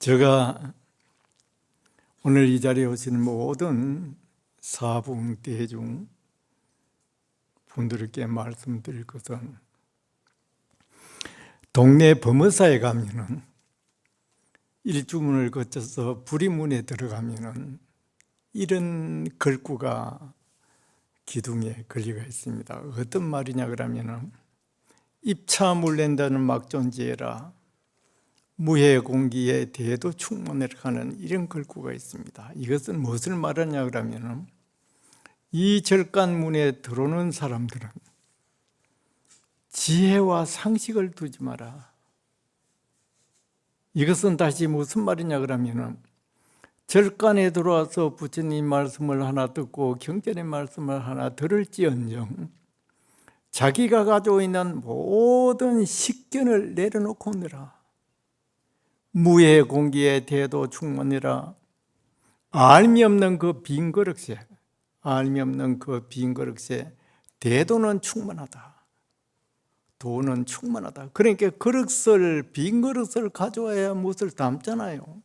제가 오늘 이 자리에 오신 모든 사분 대중 분들께 말씀드릴 것은, 동네 범어사에 가면은 일주문을 거쳐서 부리문에 들어가면은 이런 글구가 기둥에 걸려가 있습니다. 어떤 말이냐 그러면은, 입차 물랜다는 막존지에라 무해 공기에 대도 충만해라 하는 이런 글구가 있습니다. 이것은 무엇을 말하냐 그러면은, 이 절간문에 들어오는 사람들은 지혜와 상식을 두지 마라. 이것은 다시 무슨 말이냐 그러면은, 절간에 들어와서 부처님 말씀을 하나 듣고 경전의 말씀을 하나 들을지언정 자기가 가지고 있는 모든 식견을 내려놓고 오느라. 무해 공기에 대도 충만이라. 알미 없는 그 빈 그릇에, 알미 없는 그 빈 그릇에 대도는 충만하다. 도는 충만하다. 그러니까 그릇을, 빈 그릇을 가져와야 무엇을 담잖아요.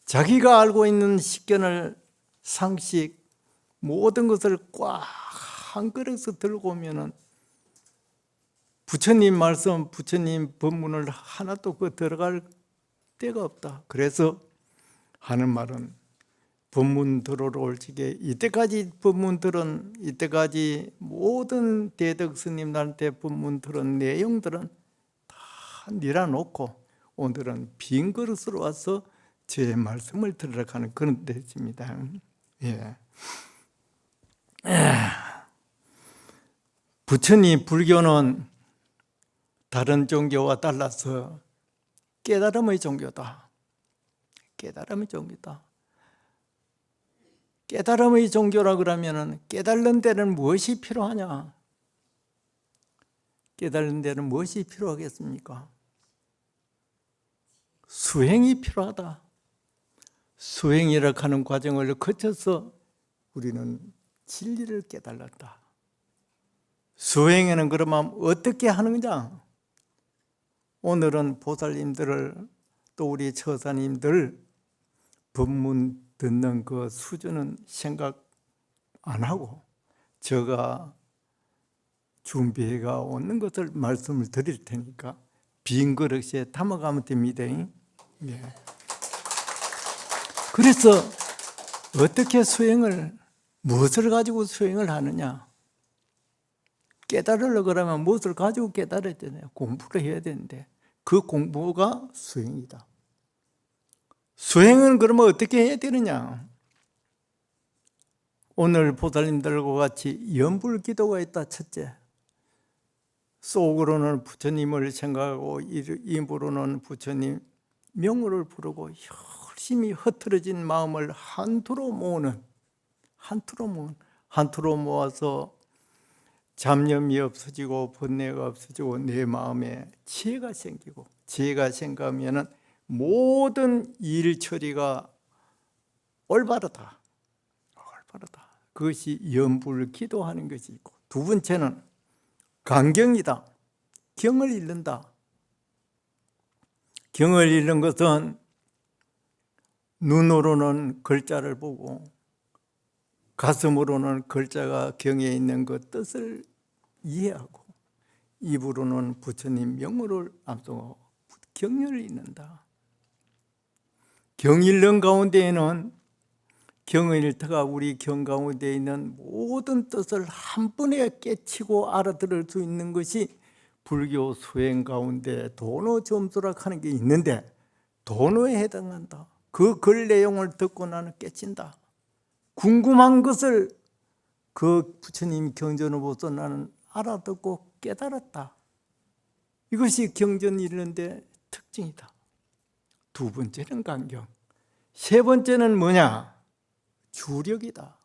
자기가 알고 있는 식견을, 상식, 모든 것을 꽉 한 그릇에 들고 오면은 부처님 말씀, 부처님 법문을 하나도 들어갈 데가 없다. 그래서 하는 말은, 법문 들으러 올 적에 이때까지 법문 들은, 이때까지 모든 대덕 스님들한테 법문 들은 내용들은 다 밀어놓고 오늘은 빈 그릇으로 와서 제 말씀을 들으러 가는 그런 때입니다. 예. 부처님 불교는 다른 종교와 달라서 깨달음의 종교다. 깨달음의 종교다. 깨달음의 종교라 그러면은 깨달는 데는 무엇이 필요하냐? 깨달는 데는 무엇이 필요하겠습니까? 수행이 필요하다. 수행이라 하는 과정을 거쳐서 우리는 진리를 깨달았다. 수행에는 그러면 어떻게 하는 거냐? 오늘은 보살님들을, 또 우리 처사님들 법문 듣는 그 수준은 생각 안 하고 제가 준비해가 오는 것을 말씀을 드릴 테니까 빈 그릇에 담아가면 됩니다. 예. 그래서 어떻게 수행을, 무엇을 가지고 수행을 하느냐? 깨달으려고 그러면 무엇을 가지고 깨달아야 되나요? 공부를 해야 되는데 그 공부가 수행이다. 수행은 그러면 어떻게 해야 되느냐? 오늘 보살님들과 같이 연불기도가 있다. 첫째, 속으로는 부처님을 생각하고 입으로는 부처님 명호를 부르고 열심히 흐트러진 마음을 한투로 모으는, 한투로 모아서 잡념이 없어지고 번뇌가 없어지고 내 마음에 지혜가 생기고, 지혜가 생기면은 모든 일 처리가 올바르다. 그것이 연불 기도하는 것이 있고, 두 번째는 강경이다. 경을 잃는다. 경을 잃는 것은 눈으로는 글자를 보고 가슴으로는 글자가 경에 있는 그 뜻을 이해하고 입으로는 부처님 명호를 암송하고 경을 잃는다. 경 잃는 가운데에는, 경을 잃다가 우리 경 가운데 있는 모든 뜻을 한 번에 깨치고 알아들을 수 있는 것이 불교 수행 가운데 도노 점수라 하는 게 있는데, 도노에 해당한다. 그 글 내용을 듣고 나는 깨친다. 궁금한 것을 그 부처님 경전을 보고서 나는 알아듣고 깨달았다. 이것이 경전 이르는데 특징이다. 두 번째는 강경. 세 번째는 뭐냐? 주력이다.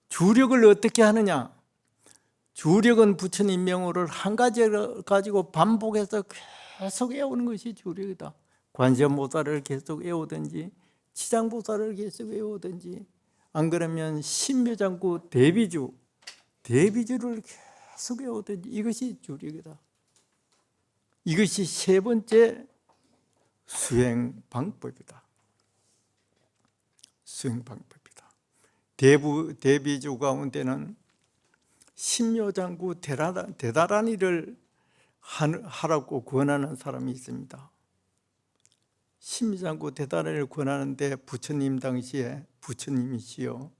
주력을 어떻게 하느냐? 주력은 부처님 명호를 한 가지를 가지고 반복해서 계속 외우는 것이 주력이다. 관세음보살을 계속 외우든지 치장보살을 계속 외우든지, 안 그러면 신묘장구 대비주를 계속 외우든지, 이것이 주력이다. 이것이 세 번째 수행 방법이다. 수행 방법이다. 대비주 가운데는 신묘장구 대단한 일을 하라고 권하는 사람이 있습니다. 신묘장구 대단한 일을 권하는데 부처님 당시에 부처님이시여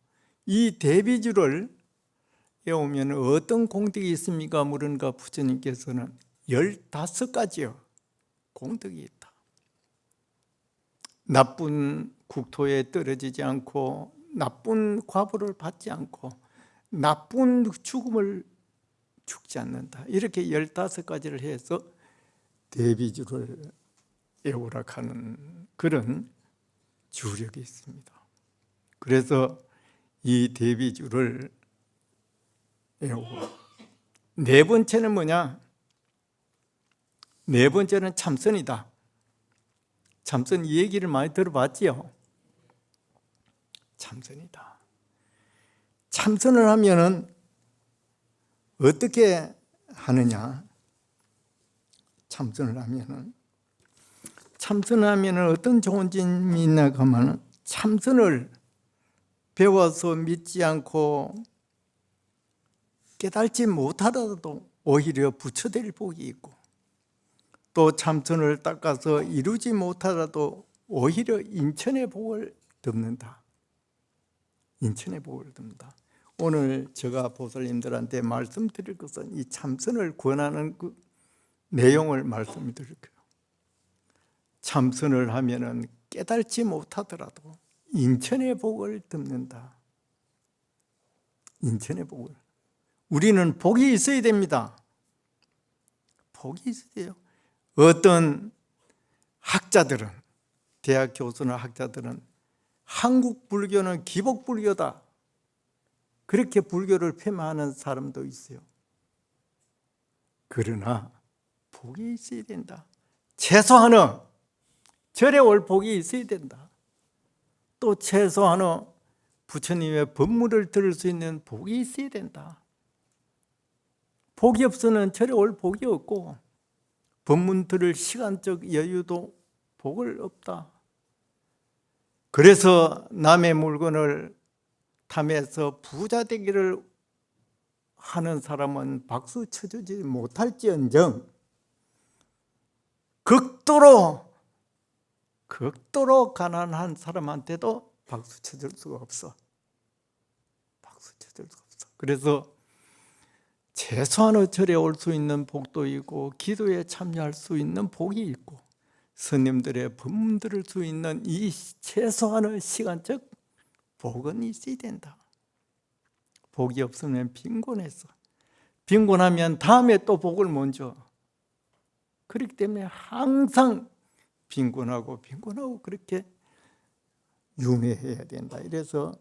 이 대비주를 외우면 어떤 공덕이 있습니까? 물으니까 부처님께서는 15가지요 공덕이 있다. 나쁜 국토에 떨어지지 않고 나쁜 과보를 받지 않고 나쁜 죽음을 죽지 않는다. 이렇게 15가지를 해서 대비주를 외우라 하는 그런 주력이 있습니다. 그래서 이 대비주를 외우고 네 번째는 뭐냐? 네 번째는 참선이다. 참선 이 얘기를 많이 들어봤지요? 참선이다. 참선을 하면은 어떻게 하느냐? 참선을 하면은 어떤 좋은 점이 있나 하면은 참선을 배워서 믿지 않고 깨달지 못하더라도 오히려 부처될 복이 있고 또 참선을 닦아서 이루지 못하더라도 오히려 인천의 복을 덮는다. 인천의 복을 듭니다. 오늘 제가 보살님들한테 말씀드릴 것은 이 참선을 권하는 그 내용을 말씀드릴 거예요. 참선을 하면은 깨달지 못하더라도 인천의 복을 듭는다. 인천의 복을. 우리는 복이 있어야 됩니다. 복이 있어야 돼요. 어떤 학자들은, 대학 교수나 학자들은 한국 불교는 기복불교다. 그렇게 불교를 폄하하는 사람도 있어요. 그러나 복이 있어야 된다. 최소한은 절에 올 복이 있어야 된다. 또 최소한은 부처님의 법문을 들을 수 있는 복이 있어야 된다. 복이 없으면 절에 올 복이 없고 법문 들을 시간적 여유도 복을 없다. 그래서 남의 물건을 탐해서 부자 되기를 하는 사람은 박수 쳐주지 못할지언정 극도로 가난한 사람한테도 박수 쳐줄 수가 없어. 박수 쳐줄 수가 없어. 그래서 최소한의 절에 올 수 있는 복도 있고 기도에 참여할 수 있는 복이 있고 스님들의 법문 들을 수 있는 이 최소한의 시간적 복은 있어야 된다. 복이 없으면 빈곤해서 빈곤하면 다음에 또 복을 못 줘. 그렇기 때문에 항상 빈곤하고 그렇게 윤회해야 된다. 이래서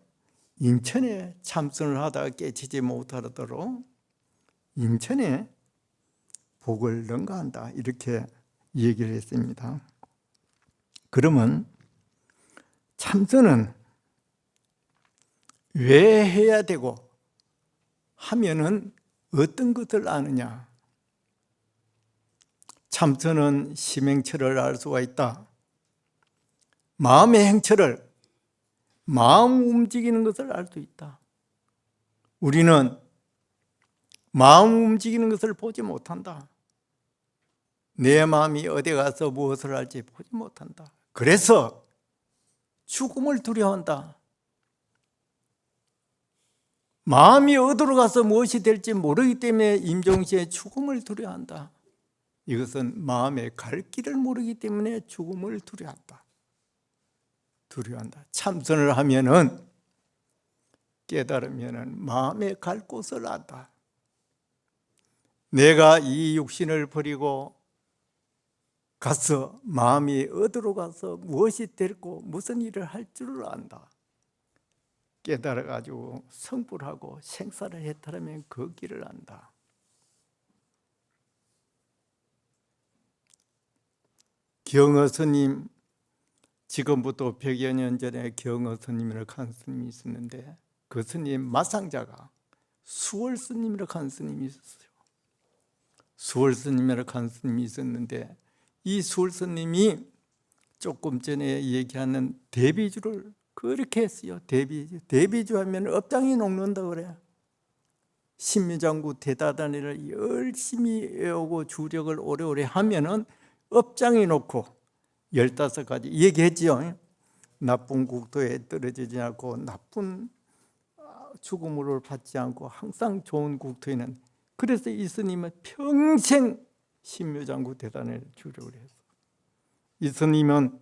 인천에 참선을 하다가 깨치지 못하도록 인천에 복을 능가한다. 이렇게 얘기를 했습니다. 그러면 참선은 왜 해야 되고 하면은 어떤 것을 아느냐? 참선은 심행처를 알 수가 있다. 마음의 행처를, 마음 움직이는 것을 알 수 있다. 우리는 마음 움직이는 것을 보지 못한다. 내 마음이 어디 가서 무엇을 할지 보지 못한다. 그래서 죽음을 두려워한다. 마음이 어디로 가서 무엇이 될지 모르기 때문에 임종시에 죽음을 두려워한다. 이것은 마음의 갈 길을 모르기 때문에 죽음을 두려워한다. 참선을 하면은 깨달으면은 마음의 갈 곳을 안다. 내가 이 육신을 버리고 가서 마음이 어디로 가서 무엇이 되고 무슨 일을 할 줄을 안다. 깨달아가지고 성불하고 생사를 해탈하면 그 길을 안다. 경어 스님, 지금부터 100여 년 전에 경어 스님이라고 한 스님이 있었는데 그 스님 마상자가 수월 스님이라고 한 스님이 있었어요. 수월 스님이라고 한 스님이 있었는데 이 수월 스님이 조금 전에 얘기하는 대비주를 그렇게 했어요. 대비주 하면 업장이 녹는다 그래요. 신묘장구 대다단위를 열심히 외우고 주력을 오래오래 하면은 업장이 놓고 15가지 얘기했지요. 나쁜 국토에 떨어지지 않고 나쁜 죽음을 받지 않고 항상 좋은 국토에는, 그래서 이 스님은 평생 신묘장구 대단을 주력을 했어요. 이 스님은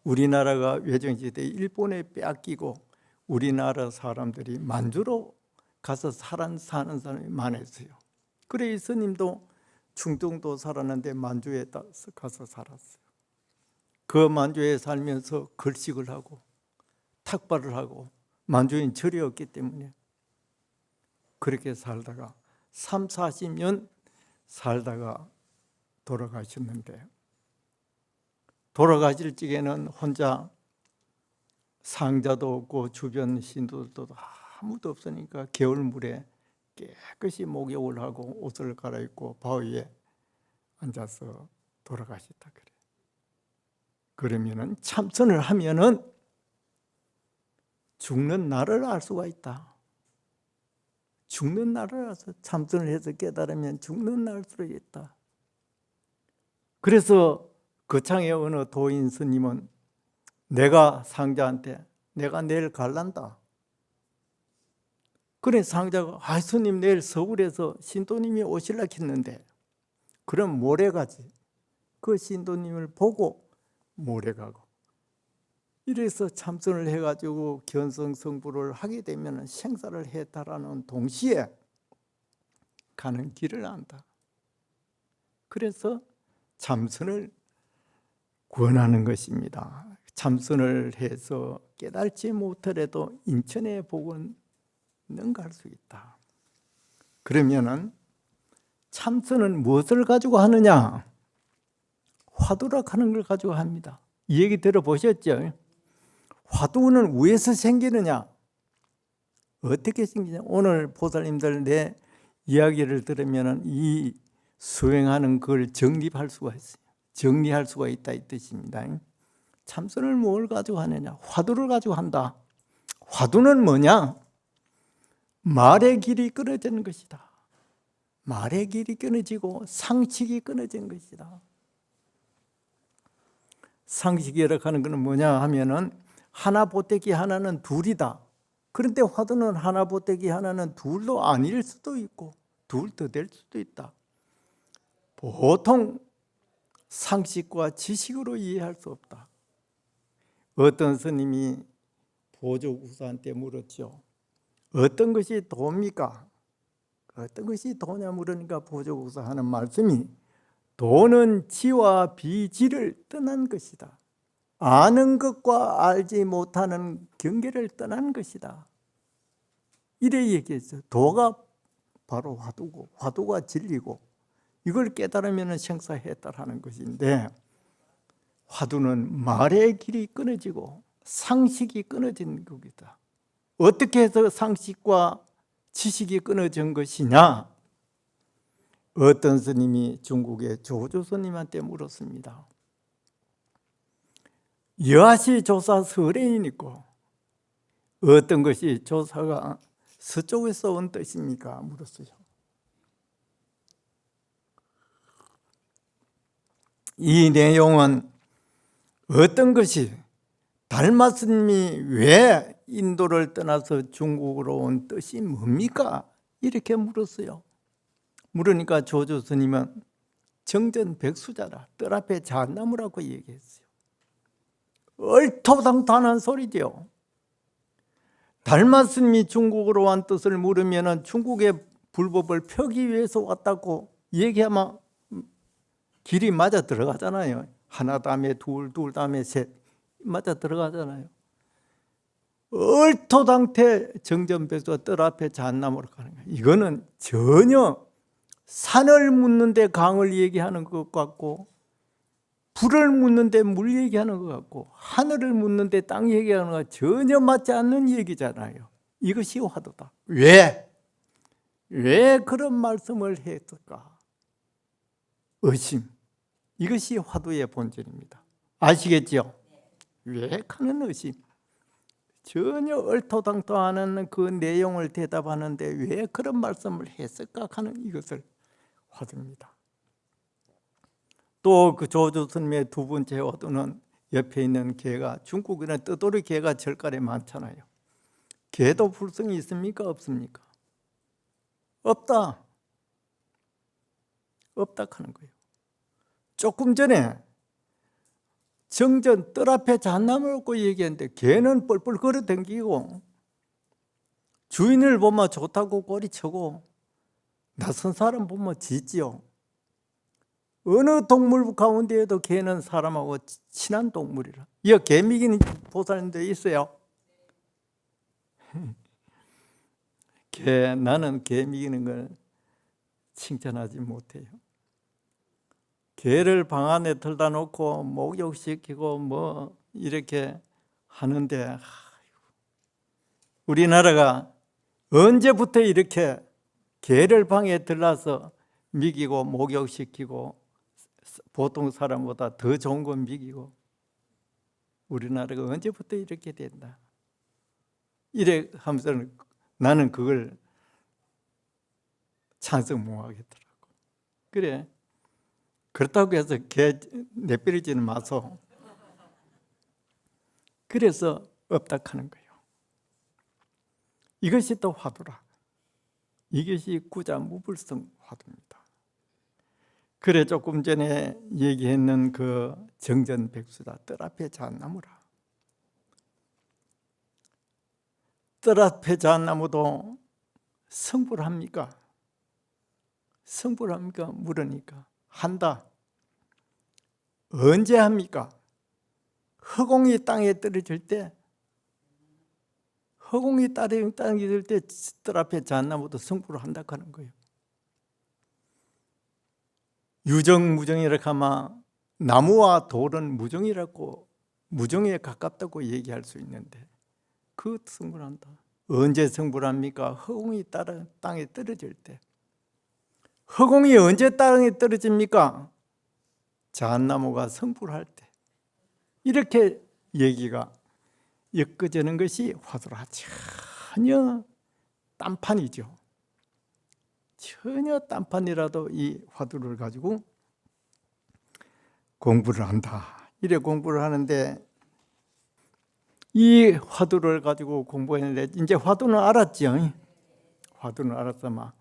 우리나라가 외정시대 일본에 빼앗기고 우리나라 사람들이 만주로 가서 사는 사람이 많았어요. 그래 이 스님도 충청도 살았는데 만주에 가서 살았어요. 그 만주에 살면서 글식을 하고 탁발을 하고, 만주인 절이 없기 때문에 그렇게 살다가 30-40년 살다가 돌아가셨는데, 돌아가실 적에는 혼자 상자도 없고 주변 신도들도 아무도 없으니까 겨울물에 깨끗이 목욕을 하고 옷을 갈아입고 바위에 앉아서 돌아가셨다 그래. 그러면은 참선을 하면은 죽는 날을 알 수가 있다. 죽는 날을 알아서 참선을 해서 깨달으면 죽는 날을 알 수 있다. 그래서 거창의 어느 도인 스님은 내가 상자한테 내가 내일 갈란다. 그래 상자가 스님 내일 서울에서 신도님이 오실라 했는데 그럼 모레 가지. 그 신도님을 보고 모레 가고, 이래서 참선을 해가지고 견성성불을 하게 되면 생사를 해탈하는 동시에 가는 길을 안다. 그래서 참선을 권하는 것입니다. 참선을 해서 깨달지 못하더라도 인천의 복은 능가할 수 있다. 그러면은 참선은 무엇을 가지고 하느냐? 화두락 하는 걸 가지고 합니다. 이 얘기 들어보셨죠? 화두는 왜서 생기느냐? 어떻게 생기냐? 오늘 보살님들 내 이야기를 들으면 이 수행하는 걸 정립할 수가 있어요. 정리할 수가 있다 이 뜻입니다. 참선을 뭘 가지고 하느냐? 화두를 가지고 한다. 화두는 뭐냐? 말의 길이 끊어지는 것이다. 말의 길이 끊어지고 상식이 끊어진 것이다. 상식이라고 하는 것은 뭐냐 하면은 하나 보태기 하나는 둘이다. 그런데 화두는 하나 보태기 하나는 둘도 아닐 수도 있고 둘 더 될 수도 있다. 보통 상식과 지식으로 이해할 수 없다. 어떤 스님이 보조국사한테 물었죠. 어떤 것이 도입니까? 어떤 것이 도냐 물으니까 보조국사 하는 말씀이 도는 지와 비지를 떠난 것이다. 아는 것과 알지 못하는 경계를 떠난 것이다. 이래 얘기했어요. 도가 바로 화두고 화두가 진리고 이걸 깨달으면 생사해탈하는 것인데, 화두는 말의 길이 끊어지고 상식이 끊어진 것이다. 어떻게 해서 상식과 지식이 끊어진 것이냐? 어떤 스님이 중국의 조조 스님한테 물었습니다. 여하시 조사 설해인 있고 어떤 것이 조사가 서쪽에서 온 뜻입니까? 물었어요. 이 내용은 어떤 것이 달마 스님이 왜 인도를 떠나서 중국으로 온 뜻이 뭡니까? 이렇게 물었어요. 물으니까 조조 스님은 정전백수자라 뜰 앞에 잣나무라고 얘기했어요. 얼토당토하는 소리죠. 달마 스님이 중국으로 온 뜻을 물으면 중국의 불법을 펴기 위해서 왔다고 얘기하면 길이 맞아 들어가잖아요. 하나 다음에 둘, 둘 다음에 셋 맞아 들어가잖아요. 얼토당토 정전백수가 뜰 앞에 잣나무로 가는 거예요. 이거는 전혀 산을 묻는데 강을 얘기하는 것 같고, 불을 묻는데 물 얘기하는 것 같고, 하늘을 묻는데 땅 얘기하는 것 전혀 맞지 않는 얘기잖아요. 이것이 화두다. 왜 그런 말씀을 했을까? 의심. 이것이 화두의 본질입니다. 아시겠죠? 왜 하는 의심? 전혀 얼토당토하는 그 내용을 대답하는데 왜 그런 말씀을 했을까 하는 이것을 화두입니다. 또 그 조조스님의 두 번째 화두는 옆에 있는 개가, 중국에는 떠돌이 개가 절간에 많잖아요. 개도 불성이 있습니까? 없습니까? 없다. 없다 하는 거예요. 조금 전에 정전 뜰 앞에 잣나무를 얹고 얘기했는데 개는 뻘뻘 걸어 댕기고 주인을 보면 좋다고 꼬리쳐고 낯선 사람 보면 짖지요. 어느 동물 가운데에도 개는 사람하고 친한 동물이라. 이거 개미기는 보살님도 있어요. 나는 개미기는 걸 칭찬하지 못해요. 개를 방 안에 들다 놓고 목욕시키고 뭐 이렇게 하는데 우리나라가 언제부터 이렇게 개를 방에 들라서 먹이고 목욕시키고 보통 사람보다 더 좋은 건 먹이고 우리나라가 언제부터 이렇게 된다. 이래 하면서 나는 그걸 찬성 못 하겠더라고. 그래. 그렇다고 해서 개 내버리지는 마소. 그래서 없다 하는 거예요. 이것이 또 화두라. 이것이 구자무불성 화두입니다. 그래 조금 전에 얘기했는 그 정전백수다. 뜰 앞에 잣나무라. 뜰 앞에 잣나무도 성불 합니까? 성불 합니까? 물으니까 한다. 언제 합니까? 허공이 땅에 떨어질 때, 허공이 땅에 떨어질 때 뜰 앞에 잣나무도 성불을 한다 하는 거예요. 유정무정이라고 하면 나무와 돌은 무정이라고, 무정에 가깝다고 얘기할 수 있는데 그 성불한다. 언제 성불합니까? 허공이 땅에 떨어질 때. 허공이 언제 땅에 떨어집니까? 잣나무가 성불할 때. 이렇게 얘기가 엮어지는 것이 화두라. 전혀 딴판이죠. 전혀 딴판이라도 이 화두를 가지고 공부를 한다. 이래 공부를 하는데 이 화두를 가지고 공부했는데 이제 화두는 알았죠. 화두는 알았으면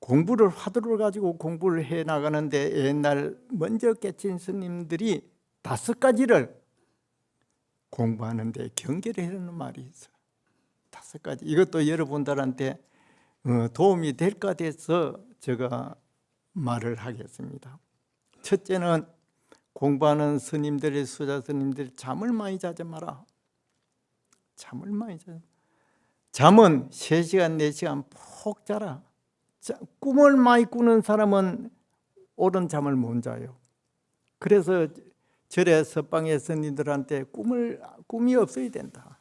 화두를 가지고 공부를 해 나가는데 옛날 먼저 깨친 스님들이 5가지를 공부하는데 경계를 해라는 말이 있어요. 5가지. 이것도 여러분들한테 도움이 될까 돼서 제가 말을 하겠습니다. 첫째는 공부하는 스님들의 수자 스님들이 잠을 많이 자지 마라. 잠을 많이 자. 잠은 3시간, 4시간 푹 자라. 꿈을 많이 꾸는 사람은 옳은 잠을 못 자요. 그래서 절에 서방의 스님들한테 꿈이 없어야 된다.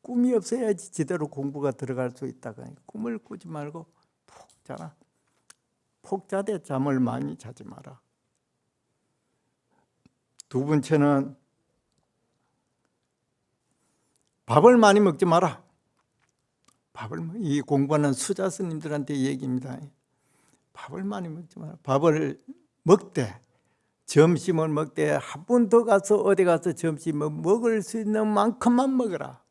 꿈이 없어야지 제대로 공부가 들어갈 수 있다. 꿈을 꾸지 말고 푹 자라. 푹 자되 잠을 많이 자지 마라. 두 번째는 밥을 많이 먹지 마라. 이 공부하는 수자 스님들한테 얘기입니다. 밥을 많이 먹지 마라. 밥을 먹되 점심을 먹되 한 번 더 가서 어디 가서 점심을 먹을 수 있는 만큼만 먹어라.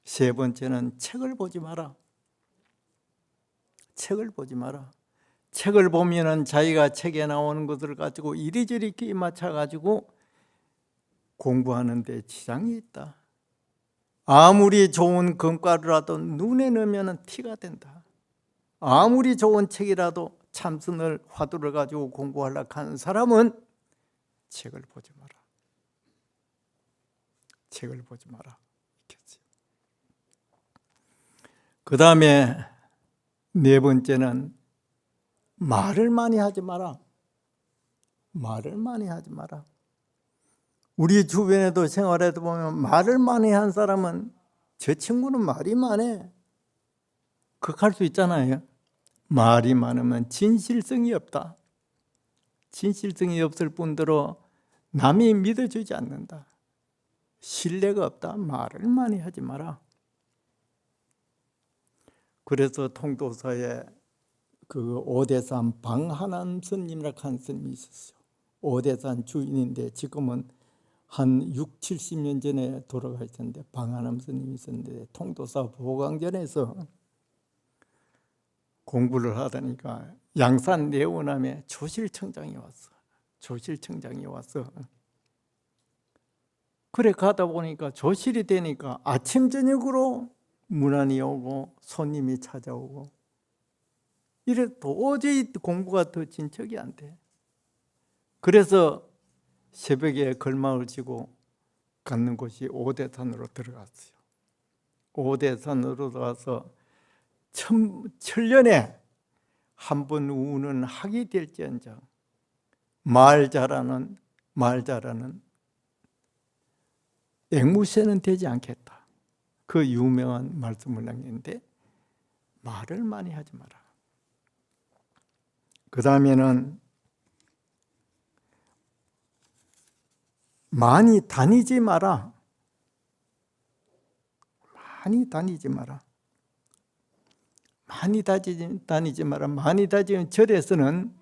세 번째는 책을 보지 마라. 책을 보지 마라. 책을 보면은 자기가 책에 나오는 것을 가지고 이리저리 끼 맞춰 가지고 공부하는데 지장이 있다. 아무리 좋은 금가루라도 눈에 넣으면 티가 된다. 아무리 좋은 책이라도 참선을 화두를 가지고 공부하려고 하는 사람은 책을 보지 마라. 책을 보지 마라. 그 다음에 네 번째는 말을 많이 하지 마라. 말을 많이 하지 마라. 우리 주변에도 생활에도 보면 말을 많이 한 사람은 저 친구는 말이 많아. 그렇게 할 수 있잖아요. 말이 많으면 진실성이 없다. 진실성이 없을 뿐더러 남이 믿어주지 않는다. 신뢰가 없다. 말을 많이 하지 마라. 그래서 통도사에 그 오대산 방하남 스님이라고 한 스님이 있었어요. 오대산 주인인데 지금은 한 6, 70년 전에 돌아가셨는데 방하남 스님이 있었는데 통도사 보강전에서 공부를 하다니까 양산 내원암에 조실청장이 왔어. 조실청장이 와서 그래 가다 보니까 조실이 되니까 아침 저녁으로 문안이 오고 손님이 찾아오고 이래 도저히 공부가 더 진척이 안 돼. 그래서 새벽에 걸망을 지고 갔는 곳이 오대산으로 들어갔어요. 오대산으로 들어가서 천년에 한 번 우는 학이 될지언정 말 잘하는 앵무새는 되지 않겠다. 그 유명한 말씀을 남겼는데 말을 많이 하지 마라. 그 다음에는 많이 다니지 마라. 많이 다니지 마라. 많이 다니지 마라. 많이 다니는 절에서는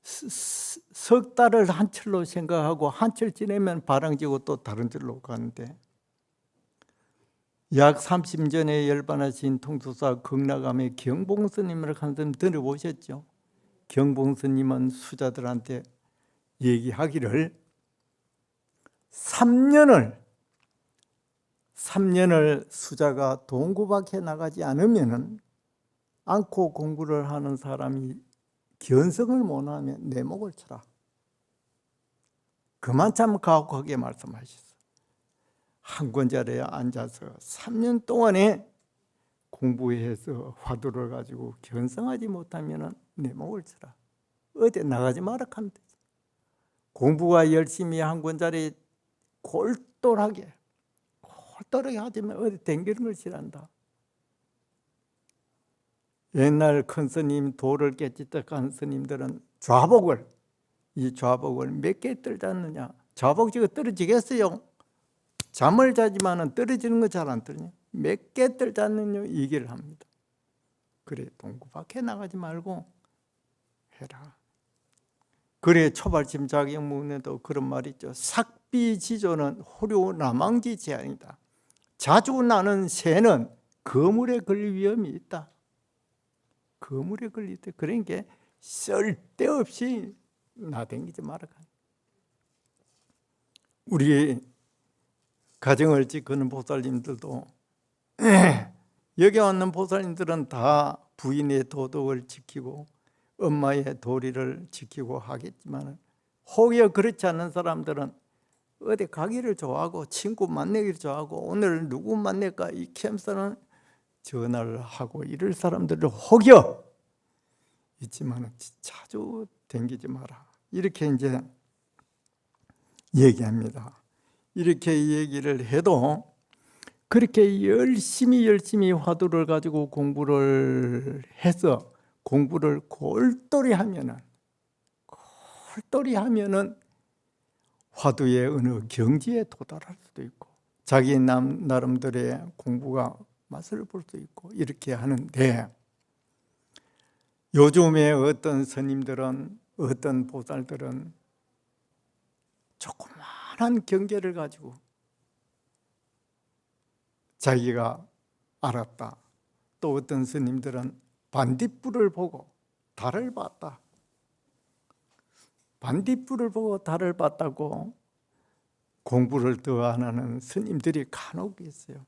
석 달을 한 철로 생각하고 한 철 지내면 바랑지고 또 다른 절로 가는데 약 30전에 열반하신 통도사 극락암의 경봉스님을 한 번 들어보셨죠? 경봉스님은 수자들한테 얘기하기를 3년을 수자가 동구 밖에 나가지 않고 공부를 하는 사람이 견성을 못하면 내 목을 쳐라. 그만 참 가혹하게 말씀하셨어요. 한 권자리에 앉아서 3년 동안에 공부해서 화두를 가지고 견성하지 못하면 내 목을 쳐라. 어디 나가지 마라 하면 되지. 공부가 열심히 한 권자리에 골똘하게 하지만 어디 댕기는 싫어한다. 옛날 큰 스님 도를 깨짓듯한 스님들은 좌복을 몇 개 떨잖느냐. 좌복지가 떨어지겠어요? 잠을 자지만은 떨어지는 거 잘 안 떨어져. 몇 개 떨잖느냐 얘기를 합니다. 그래 동구 밖에 나가지 말고 해라. 그래 초발심 자격문에도 그런 말이 있죠. 삭비지조는 호류 남왕지 제한이다. 자주 나는 새는 거물에 걸릴 위험이 있다. 거물에 걸릴 때 그러니까 쓸데없이 나댕기지 마라. 우리 가정을 지키는 보살님들도 여기 왔는 보살님들은 다 부인의 도덕을 지키고 엄마의 도리를 지키고 하겠지만 혹여 그렇지 않은 사람들은 어디 가기를 좋아하고 친구 만나기를 좋아하고 오늘 누구 만날까 이 캠프는 전화를 하고 이럴 사람들을 혹여 있지만 자주 댕기지 마라. 이렇게 이제 얘기합니다. 이렇게 얘기를 해도 그렇게 열심히 화두를 가지고 공부를 해서 공부를 골똘히 하면은 화두의 어느 경지에 도달할 수도 있고 자기 나름대로의 공부가 맛을 볼 수 있고 이렇게 하는데 요즘에 어떤 스님들은 어떤 보살들은 조그마한 경계를 가지고 자기가 알았다. 또 어떤 스님들은 반딧불을 보고 달을 봤다. 반딧불을 보고 달을 봤다고 공부를 더 안 하는 스님들이 간혹 있어요.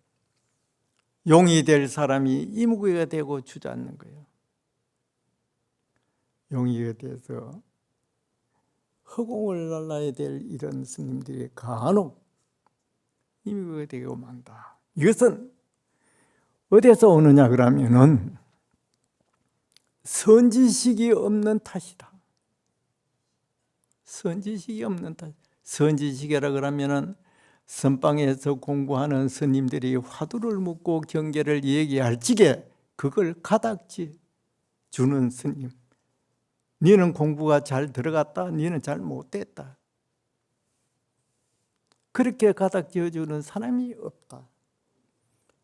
용이 될 사람이 이무기가 되고 주저앉는 거예요. 용이가 돼서 허공을 날라야 될 이런 스님들이 간혹 이무기가 되고 만다. 이것은 어디서 오느냐 그러면은 선지식이 없는 탓이다. 선지식이 없는 탓. 선지식이라 그러면은 선방에서 공부하는 스님들이 화두를 묻고 경계를 얘기할 적에 그걸 가닥지 주는 스님, 너는 공부가 잘 들어갔다, 너는 잘 못됐다. 그렇게 가닥 지어주는 사람이 없다.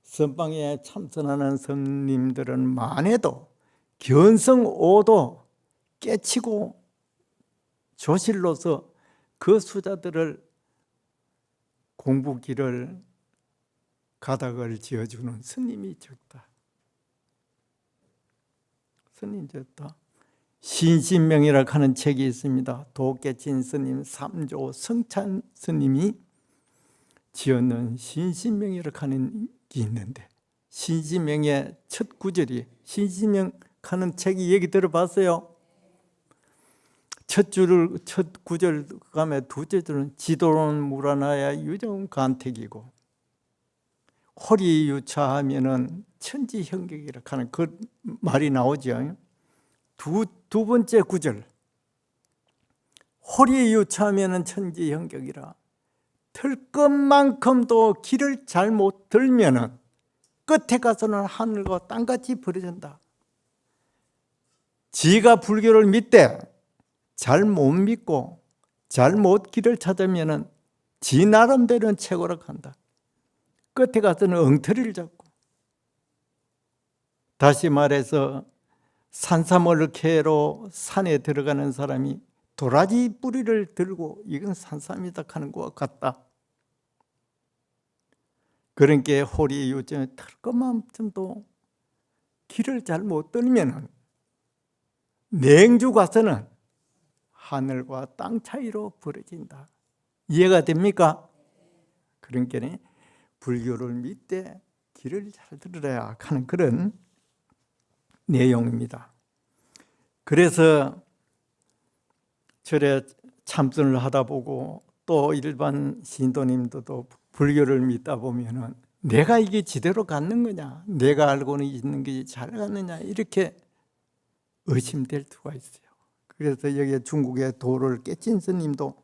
선방에 참선하는 스님들은 많아도 견성 5도 깨치고 조실로서 그 수자들을 공부길을 가닥을 지어주는 스님이 적다. 스님 적다. 신신명이라고 하는 책이 있습니다. 도깨친 스님 3조 성찬 스님이 지었는 신신명이라고 하는 게 있는데, 신신명의 첫 구절이, 신신명 하는 책이 얘기 들어봤어요? 첫 구절 가면 두째 줄은 지도론 무라나야 유정 간택이고, 호리유차하면은 천지형격이라 하는 그 말이 나오죠. 두 번째 구절, 호리유차하면은 천지형격이라. 들 것만큼도 길을 잘못 들면은 끝에 가서는 하늘과 땅같이 버려진다. 지가 불교를 믿되 잘 못 믿고 잘못 길을 찾으면은 지 나름대로는 최고라고 한다. 끝에 가서는 엉터리를 잡고. 다시 말해서 산삼을 캐러 산에 들어가는 사람이 도라지 뿌리를 들고 이건 산삼이다 하는 것과 같다. 그러니까 호리 요즘에 털 것만큼도 길을 잘못 들면 냉주 가서는 하늘과 땅 차이로 벌어진다. 이해가 됩니까? 그러니까 불교를 믿되 길을 잘 들어야 하는 그런 내용입니다. 그래서 절에 참선을 하다 보고 또 일반 신도님들도 불교를 믿다 보면은 내가 이게 지대로 갔는 거냐, 내가 알고는 있는 게 잘 갔느냐, 이렇게 의심될 수가 있어요. 그래서 여기 중국의 도를 깨친 스님도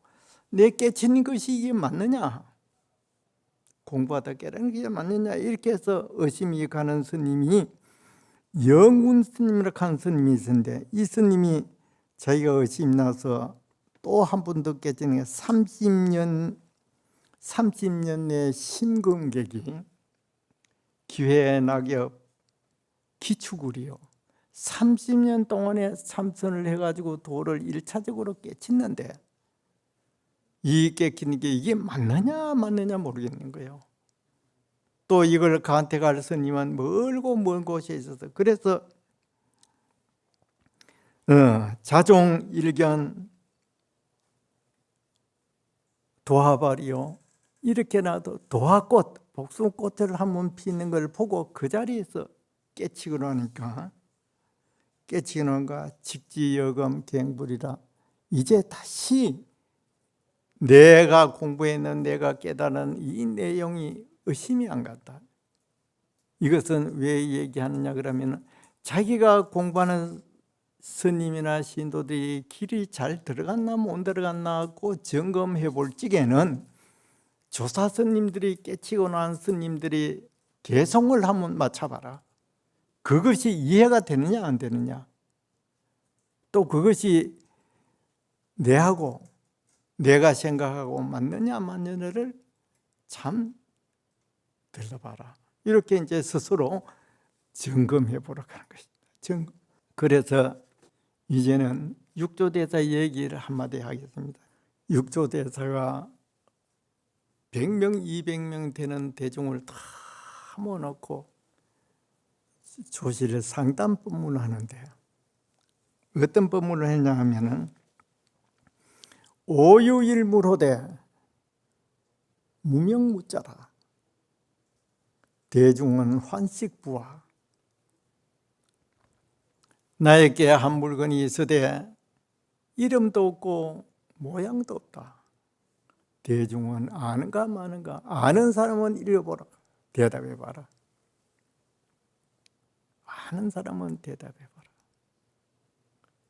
내 깨치는 것이 이게 맞느냐, 공부하다 깨달은 게 맞느냐, 이렇게 해서 의심이 가는 스님이 영운 스님이라고 하는 스님이 있는데, 이 스님이 자기가 의심이 나서 또 한 번 더 깨지는 게 30년 내 심금객이 기회낙엽 기축을이요 30년 동안에 참선을 해가지고 도를 1차적으로 깨쳤는데, 이 깨치는 게 이게 맞느냐 모르겠는 거예요. 또 이걸 간택할 스님은 멀고 먼 곳에 있어서, 그래서 자종 일견 도화발이요, 이렇게 놔도 도화꽃, 복숭꽃을 한번 피는 걸 보고 그 자리에서 깨치고 나니까, 깨치고 나니까 직지여금 갱불이라, 이제 다시 내가 공부했는, 내가 깨달은 이 내용이 의심이 안 갔다. 이것은 왜 얘기하느냐 그러면, 자기가 공부하는 스님이나 신도들이 길이 잘 들어갔나 못 들어갔나 하고 점검해 볼 적에는 조사 스님들이 깨치고 난 스님들이 개송을 한번 맞춰봐라. 그것이 이해가 되느냐 안 되느냐, 또 그것이 내하고 내가 생각하고 맞느냐 안 맞느냐를 참 들어봐라. 이렇게 이제 스스로 점검해 보라고 하는 것입니다. 그래서 이제는 육조대사 얘기를 한마디 하겠습니다. 육조대사가 100명, 200명 되는 대중을 다 모아놓고 조실 상담 법문을 하는데, 어떤 법문을 했냐 하면은, 오유일무로되 무명무자라 대중은 환식부하. 나에게 한 물건이 있으되 이름도 없고 모양도 없다. 대중은 아는가 마는가, 아는 사람은 읽어보라, 대답해봐라. 아는 사람은 대답해봐라.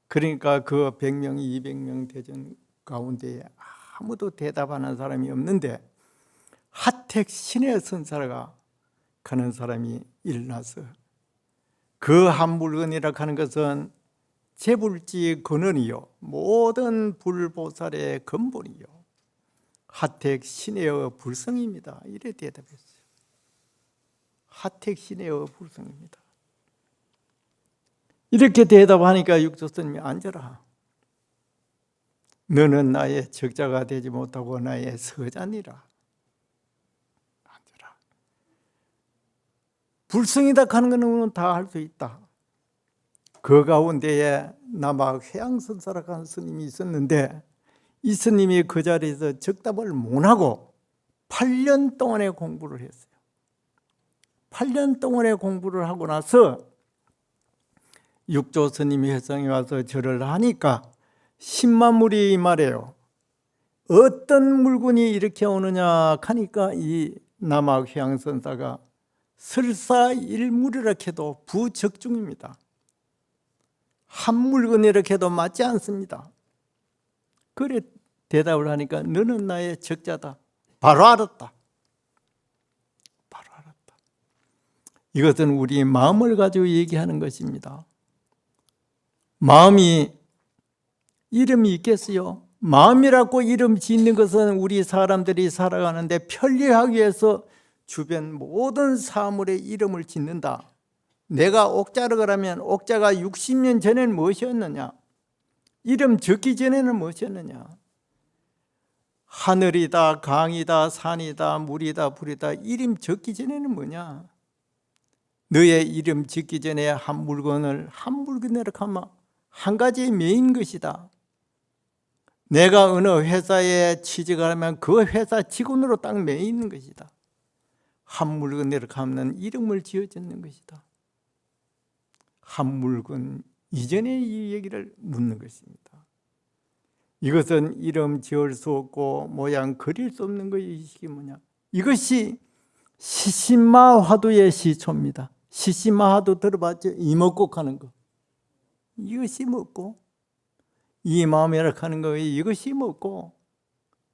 그러니까 그 100명, 200명 대중 가운데에 아무도 대답하는 사람이 없는데, 하택 신의 선사가 가는 사람이 일어나서, 그 한 물건이라고 하는 것은 재불지 근원이요 모든 불보살의 근본이요 하택 신에어 불성입니다. 이래 대답했어요. 하택 신에어 불성입니다. 이렇게 대답하니까 육조스님이 앉아라. 너는 나의 적자가 되지 못하고 나의 서자니라. 앉아라. 불성이다 하는 것은 다 할 수 있다. 그 가운데에 남학 해양선사라고 하는 스님이 있었는데 이 스님이 그 자리에서 적답을 못하고 8년 동안의 공부를 했어요. 8년 동안의 공부를 하고 나서 육조 스님이 회상에 와서 절을 하니까 10만물이 말해요. 어떤 물건이 이렇게 오느냐 하니까 이 남학 해양선사가 설사일물이라 해도 부적중입니다. 한 물건 이렇게 해도 맞지 않습니다. 그래 대답을 하니까 너는 나의 적자다. 바로 알았다. 바로 알았다. 이것은 우리 마음을 가지고 얘기하는 것입니다. 마음이 이름이 있겠어요? 마음이라고 이름 짓는 것은 우리 사람들이 살아가는데 편리하기 위해서 주변 모든 사물의 이름을 짓는다. 내가 옥자를 그러면 옥자가 60년 전에는 무엇이었느냐? 이름 적기 전에는 무엇이었느냐? 하늘이다, 강이다, 산이다, 물이다, 불이다. 이름 적기 전에는 뭐냐? 너의 이름 짓기 전에 한 물건을 한 물건으로 하면 한 가지에 매인 것이다. 내가 어느 회사에 취직을 하면 그 회사 직원으로 딱 매이는 것이다. 한 물건으로 하면 이름을 지어주는 것이다. 한 물건 이전에 이 얘기를 묻는 것입니다. 이것은 이름 지을 수 없고 모양 그릴 수 없는 것이 뭐냐? 이것이 시시마화두의 시초입니다. 시시마화두 들어봤죠? 이목곡 하는 거. 이것이 뭐고? 이 마음이라 하는 거 이것이 뭐고?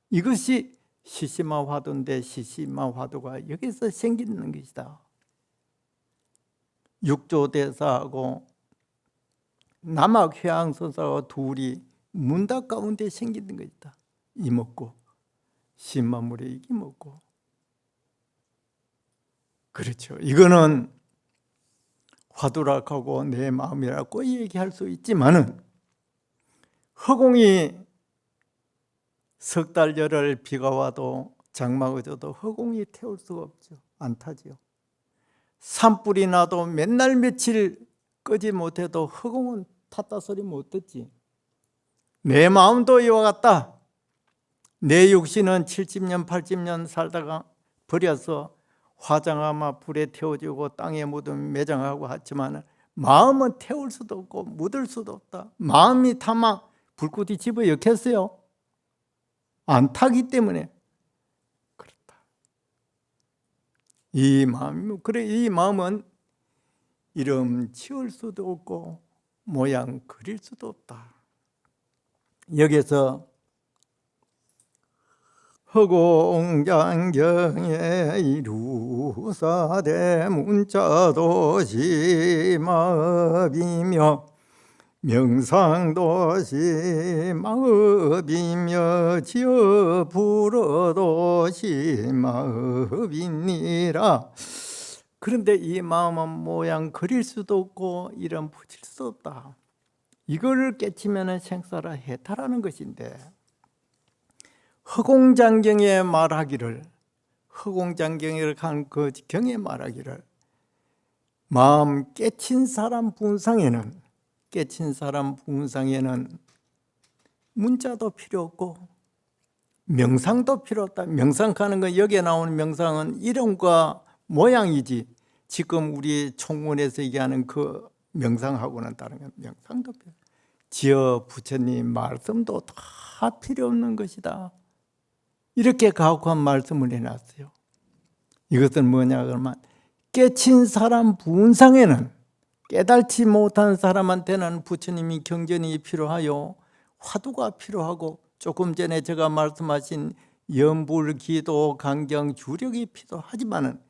이것이 시시마화두인데 시시마화두가 여기서 생기는 것이다. 육조대사하고 남학 해양선사가 둘이 문답 가운데 생기는 것이다. 이먹고 신만물의 이기 먹고. 그렇죠. 이거는 화두락하고 내 마음이라고 얘기할 수 있지만은 허공이 석 달 열흘 비가 와도 장마가 져도 허공이 태울 수가 없죠. 안 타지요. 산불이 나도 맨날 며칠 끄지 못해도 허공은 탔다 소리 못 듣지. 내 마음도 이와 같다. 내 육신은 70년 80년 살다가 버려서 화장하마 불에 태워지고 땅에 묻으면 매장하고 하지만 마음은 태울 수도 없고 묻을 수도 없다. 마음이 타마 불꽃이 집어 엮였어요. 안 타기 때문에 그렇다. 이 마음은 이름 지을 수도 없고 모양 그릴 수도 없다. 여기서 허공장경에 이루사대 문자도시 마읍이며 명상도시 마읍이며 지어 불어도시 마읍이니라. 그런데 이 마음은 모양 그릴 수도 없고 이름 붙일 수 없다. 이걸 깨치면 생사라 해탈하는 것인데 허공장경에 말하기를 허공장경에 간 그 경에 말하기를 마음 깨친 사람 분상에는 문자도 필요 없고 명상도 필요 없다. 명상하는 건 여기에 나오는 명상은 이름과 모양이지 지금 우리 총문에서 얘기하는 그 명상하고는 다른 건 명상도 필요 없다. 지어 부처님 말씀도 다 필요 없는 것이다. 이렇게 가혹한 말씀을 해놨어요. 이것은 뭐냐 그러면 깨친 사람 분상에는 깨달지 못한 사람한테는 부처님이 경전이 필요하여 화두가 필요하고 조금 전에 제가 말씀하신 염불, 기도, 강경, 주력이 필요하지만은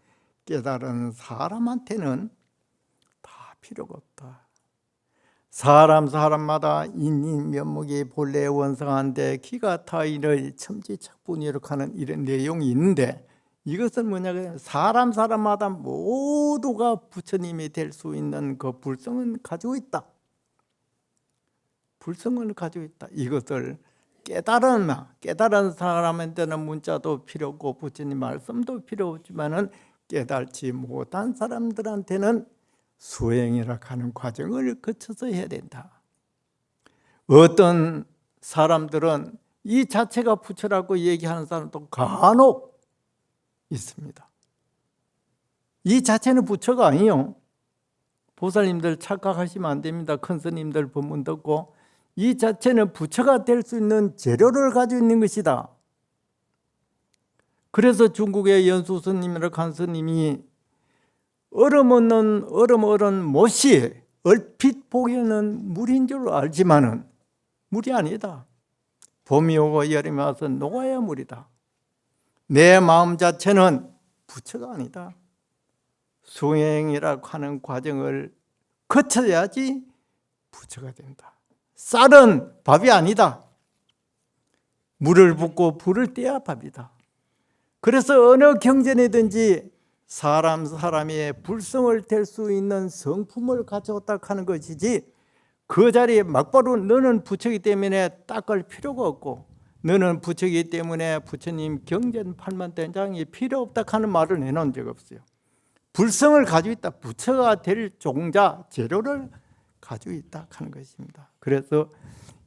깨달은 사람한테는 다 필요가 없다. 사람마다 인인 면목이 본래 원성한데 기가 타인의 첨지착분이라고 하는 이런 내용이 있는데, 이것은 뭐냐면 사람마다 모두가 부처님이 될 수 있는 그 불성은 가지고 있다. 불성을 가지고 있다. 이것을 깨달은 사람한테는 문자도 필요 없고 부처님 말씀도 필요 없지만은 깨달지 못한 사람들한테는 수행이라 하는 과정을 거쳐서 해야 된다. 어떤 사람들은 이 자체가 부처라고 얘기하는 사람도 간혹 있습니다. 이 자체는 부처가 아니에요. 보살님들 착각하시면 안 됩니다. 큰 스님들 법문 듣고 이 자체는 부처가 될 수 있는 재료를 가지고 있는 것이다. 그래서 중국의 연수 스님이라고 한 스님이 얼음 어른 못이 얼핏 보기에는 물인 줄 알지만은 물이 아니다. 봄이 오고 여름이 와서 녹아야 물이다. 내 마음 자체는 부처가 아니다. 수행이라고 하는 과정을 거쳐야지 부처가 된다. 쌀은 밥이 아니다. 물을 붓고 불을 떼야 밥이다. 그래서 어느 경전이든지 사람이 불성을 될 수 있는 성품을 가져왔다 하는 것이지, 그 자리에 막바로 너는 부처이기 때문에 닦을 필요가 없고 너는 부처이기 때문에 부처님 경전 8만 대장이 필요 없다 하는 말을 내놓은 적 없어요. 불성을 가지고 있다. 부처가 될 종자, 재료를 가지고 있다 하는 것입니다. 그래서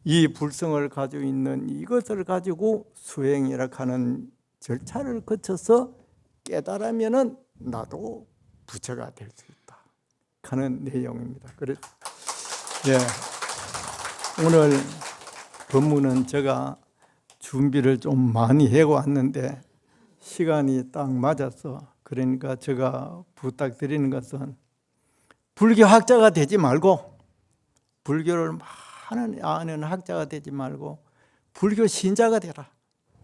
이 불성을 가지고 있는 이것을 가지고 수행이라 하는 절차를 거쳐서 깨달으면은 나도 부처가 될 수 있다 하는 내용입니다. 그래서 오늘 법문은 제가 준비를 좀 많이 해왔는데 시간이 딱 맞아서, 그러니까 제가 부탁드리는 것은 불교 학자가 되지 말고, 불교를 많은 아는 학자가 되지 말고 불교 신자가 되라.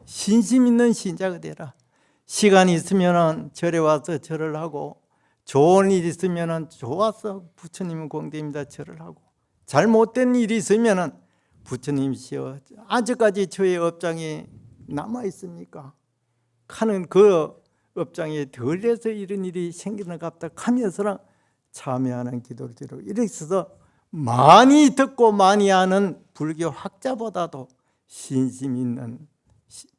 신심 있는 신자가 되라. 시간이 있으면 절에 와서 절을 하고, 좋은 일이 있으면 좋아서 부처님은 공대입니다 절을 하고, 잘못된 일이 있으면 부처님이시여 아직까지 저의 업장이 남아 있습니까 하는 그 업장에 덜해서 이런 일이 생기는 것 같다 하면서는 참여하는 기도를 드리고, 이렇게 있어서 많이 듣고 많이 아는 불교 학자보다도 신심 있는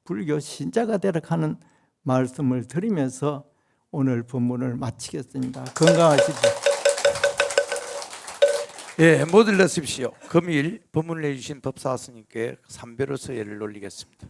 불교 신자가 되라 하는 말씀을 드리면서 오늘 법문을 마치겠습니다. 건강하십시오. 예, 모두 일어서십시오. 금일 법문을 해주신 법사 스님께 삼배로서 예를 올리겠습니다.